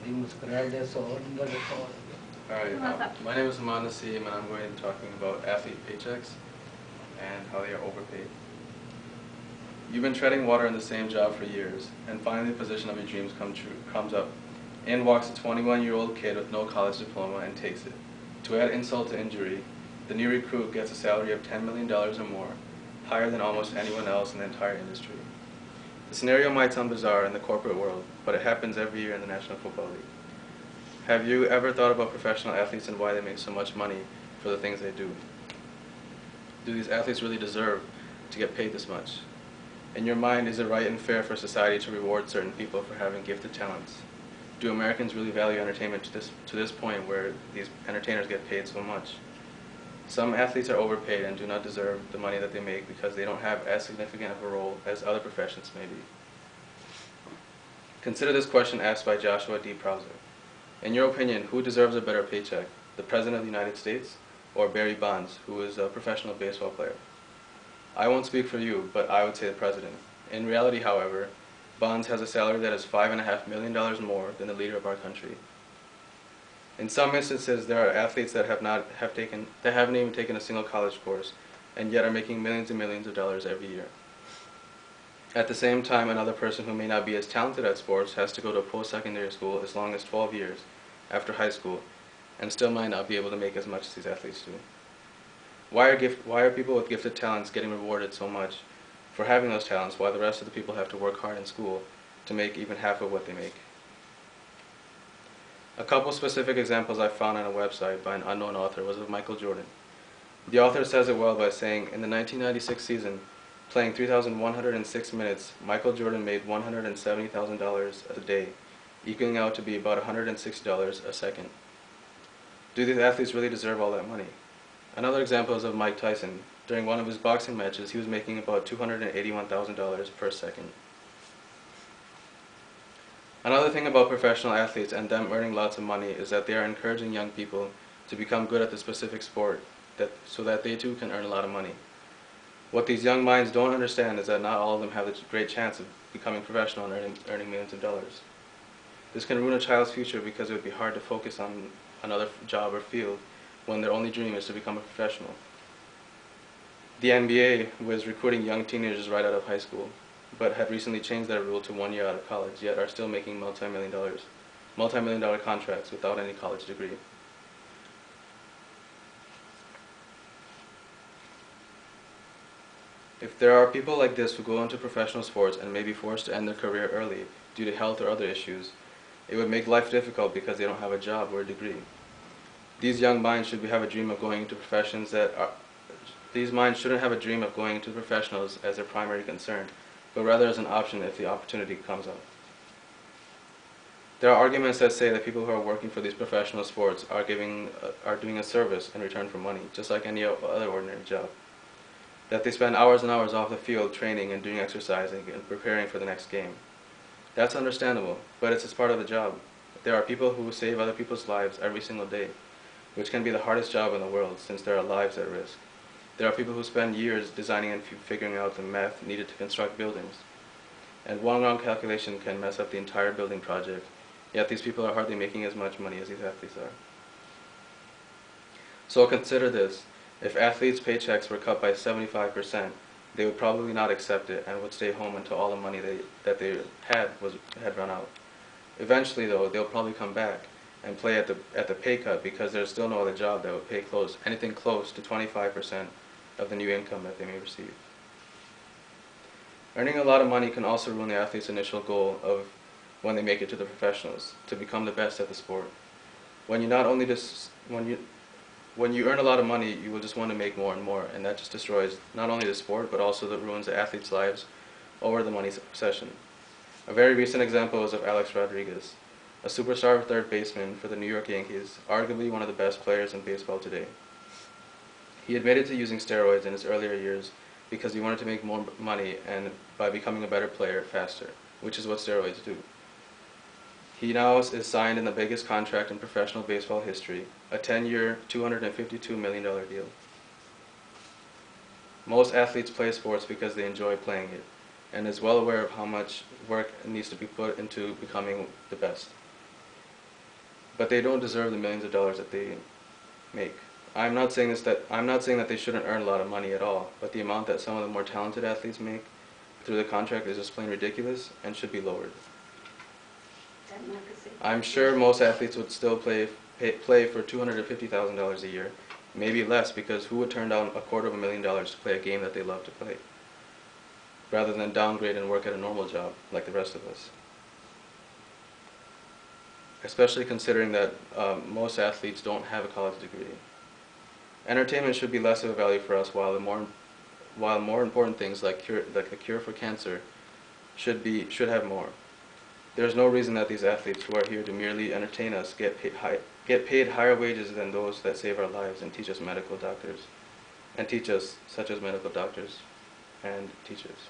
Alright, my name is Aman Naseem and I'm going to be talking about athlete paychecks and how they are overpaid. You've been treading water in the same job for years, and finally the position of your dreams comes up. In walks a 21-year-old kid with no college diploma and takes it. To add insult to injury, the new recruit gets a salary of $10 million or more, higher than almost anyone else in the entire industry. The scenario might sound bizarre in the corporate world, but it happens every year in the National Football League. Have you ever thought about professional athletes and why they make so much money for the things they do? Do these athletes really deserve to get paid this much? In your mind, is it right and fair for society to reward certain people for having gifted talents? Do Americans really value entertainment to this point where these entertainers get paid so much? Some athletes are overpaid and do not deserve the money that they make because they don't have as significant of a role as other professions may be. Consider this question asked by Joshua D. Prowser. In your opinion, who deserves a better paycheck, the President of the United States or Barry Bonds, who is a professional baseball player? I won't speak for you, but I would say the President. In reality, however, Bonds has a salary that is $5.5 million more than the leader of our country. In some instances, there are athletes that haven't even taken a single college course, and yet are making millions and millions of dollars every year. At the same time, another person who may not be as talented at sports has to go to post-secondary school as long as 12 years after high school, and still might not be able to make as much as these athletes do. Why are people with gifted talents getting rewarded so much for having those talents, while the rest of the people have to work hard in school to make even half of what they make? A couple specific examples I found on a website by an unknown author was of Michael Jordan. The author says it well by saying, in the 1996 season, playing 3,106 minutes, Michael Jordan made $170,000 a day, equaling out to be about $160 a second. Do these athletes really deserve all that money? Another example is of Mike Tyson. During one of his boxing matches, he was making about $281,000 per second. Another thing about professional athletes and them earning lots of money is that they are encouraging young people to become good at the specific sport so that they too can earn a lot of money. What these young minds don't understand is that not all of them have the great chance of becoming professional and earning millions of dollars. This can ruin a child's future because it would be hard to focus on another job or field when their only dream is to become a professional. The NBA was recruiting young teenagers right out of high school, but had recently changed that rule to 1 year out of college, yet are still making multi-million dollar contracts without any college degree. If there are people like this who go into professional sports and may be forced to end their career early due to health or other issues, it would make life difficult because they don't have a job or a degree. These young minds should have a dream of going into professions these minds shouldn't have a dream of going into professionals as their primary concern, but rather as an option if the opportunity comes up. There are arguments that say that people who are working for these professional sports are doing a service in return for money, just like any other ordinary job. That they spend hours and hours off the field training and doing exercising and preparing for the next game. That's understandable, but it's just part of the job. There are people who save other people's lives every single day, which can be the hardest job in the world since there are lives at risk. There are people who spend years designing and figuring out the math needed to construct buildings. And one wrong calculation can mess up the entire building project, yet these people are hardly making as much money as these athletes are. So consider this. If athletes' paychecks were cut by 75%, they would probably not accept it and would stay home until all the money that they had run out. Eventually, though, they'll probably come back and play at the pay cut because there's still no other job that would pay anything close to 25% of the new income that they may receive. Earning a lot of money can also ruin the athlete's initial goal of when they make it to the professionals, to become the best at the sport. When you earn a lot of money, you will just want to make more and more, and that just destroys not only the sport, but also ruins the athletes' lives over the money obsession. A very recent example is of Alex Rodriguez, a superstar third baseman for the New York Yankees, arguably one of the best players in baseball today. He admitted to using steroids in his earlier years because he wanted to make more money and by becoming a better player faster, which is what steroids do. He now is signed in the biggest contract in professional baseball history, a 10-year, $252 million deal. Most athletes play sports because they enjoy playing it, and is well aware of how much work needs to be put into becoming the best. but they don't deserve the millions of dollars that they make. I'm not saying that they shouldn't earn a lot of money at all, but the amount that some of the more talented athletes make through the contract is just plain ridiculous and should be lowered. I'm sure most athletes would still play for $250,000 a year, maybe less, because who would turn down $250,000 to play a game that they love to play, rather than downgrade and work at a normal job like the rest of us? Especially considering that most athletes don't have a college degree. Entertainment should be less of a value for us, while more important things like a cure for cancer should have more. There's no reason that these athletes who are here to merely entertain us get paid higher wages than those that save our lives and teach us, such as medical doctors and teachers.